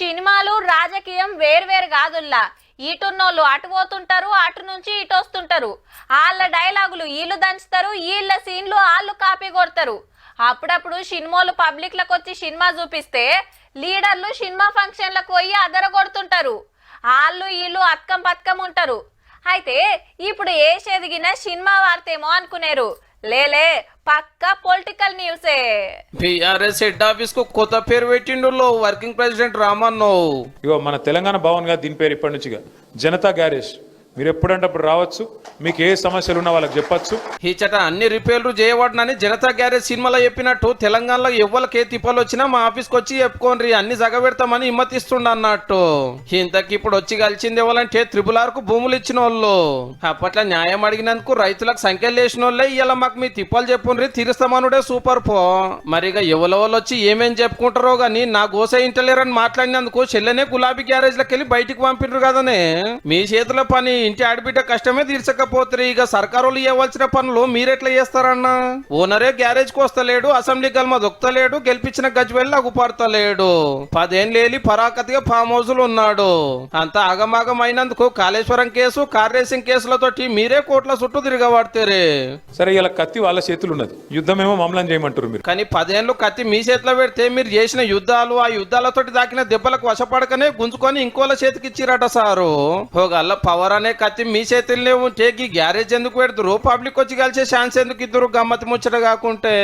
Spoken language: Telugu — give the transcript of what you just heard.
సినిమాలు రాజకీయం వేర్వేరు కాదుల్లా. ఇటున్నోళ్ళు అటు పోతుంటారు, అటు నుంచి ఇటు వస్తుంటారు. వాళ్ళ డైలాగులు వీళ్ళు దంచుతారు, వీళ్ళ సీన్లు వాళ్ళు కాపీ కొడతారు. అప్పుడప్పుడు సినిమాలు పబ్లిక్లకు వచ్చి సినిమా చూపిస్తే లీడర్లు సినిమా ఫంక్షన్లకు పోయి అదర కొడుతుంటారు. వాళ్ళు వీళ్ళు అత్కం పత్కం ఉంటారు. అయితే ఇప్పుడు ఏసేదిగిన సినిమా వార్తేమో అనుకునేరు. లేలే, పక్కా పొలిటికల్ న్యూసే. బీఆర్ఎస్ హెడ్ ఆఫీస్ కు కొత్త పేరు పెట్టిండు వర్కింగ్ ప్రెసిడెంట్ రామన్నో. ఇగో మన తెలంగాణ భవన్ గా దీని పేరు ఇప్పటి నుంచిగా జనతా గ్యారేజ్. మీరు ఎప్పుడంటే అప్పుడు రావచ్చు, మీకు ఏ సమస్యలు ఉన్నా వాళ్ళకి చెప్పచ్చు. ఈచట అన్ని రిపేర్లు చేయబడినని జనతా గ్యారేజ్ సినిమాలో చెప్పినట్టు తెలంగాణలో ఎవ్వరికి ఏ తిప్పలు వచ్చినా మా ఆఫీస్కి వచ్చి చెప్పుకోండి, అన్ని జగబెడతామని హిమ్మతిస్తుండ అన్నట్టు. ఇంతకి ఇప్పుడు వచ్చి కలిసింది ఎవరంటే RRR కు భూములు ఇచ్చిన వాళ్ళు. అప్పట్లో న్యాయం అడిగినందుకు రైతులకు సంఖ్యలు వేసిన వాళ్ళే ఇలా మాకు మీ తిప్పలు చెప్పుండ్రి తీరుస్తామనుడే సూపర్ పో. మరిగా ఎవరెవరు వచ్చి ఏమేం చెప్పుకుంటారో గానీ నా గోస ఇంటలేరని మాట్లాడినందుకు చెల్లెనే గులాబీ గ్యారేజ్లకు వెళ్ళి బయటికి పంపిండ్రు కదనే. మీ చేతుల పని ఇంటి ఆడబిడ్డ కష్టమే తీర్చకపోతే ఇక సర్కారులు ఇవ్వాల్సిన పనులు మీరెట్లా చేస్తారన్నా? ఓనరే గ్యారేజ్ కు వస్తలేడు, అసెంబ్లీ గల్మ దొక్కలేడు, గెలిపించిన గజ్వెల్లి అగుపడతలేడు. 10 ఏళ్ళేలి పరాకతిగా ఫామ్ హౌస్ ఉన్నాడు. అంతా ఆగమాగం అయినందుకు కాళేశ్వరం కేసు, కార్ రేసింగ్ కేసులతోటి మీరే కోట్ల చుట్టూ తిరగబడతారే. సరే, ఇలా కత్తి వాళ్ళ చేతులు ఉన్నది, యుద్ధం ఏమో మమ్మల్ని చేయమంటారు మీరు. కానీ 10 ఏళ్ళు కత్తి మీ చేతిలో పెడితే మీరు చేసిన యుద్ధాలు, ఆ యుద్ధాలతోటి దాకిన దెబ్బలకు వశపడకనే గుంజుకొని ఇంకోళ్ళ చేతికి ఇచ్చిరట సారు. గల్ల పవర్ అనే కత్తి మీ చేతుల్లో ఉంటే గ్యారేజ్ ఎందుకు పెడతారు? పబ్లిక్ వచ్చి కలిసే ఛాన్స్ ఎందుకు ఇద్దరు? గమ్మతి ముచ్చట కాకుంటే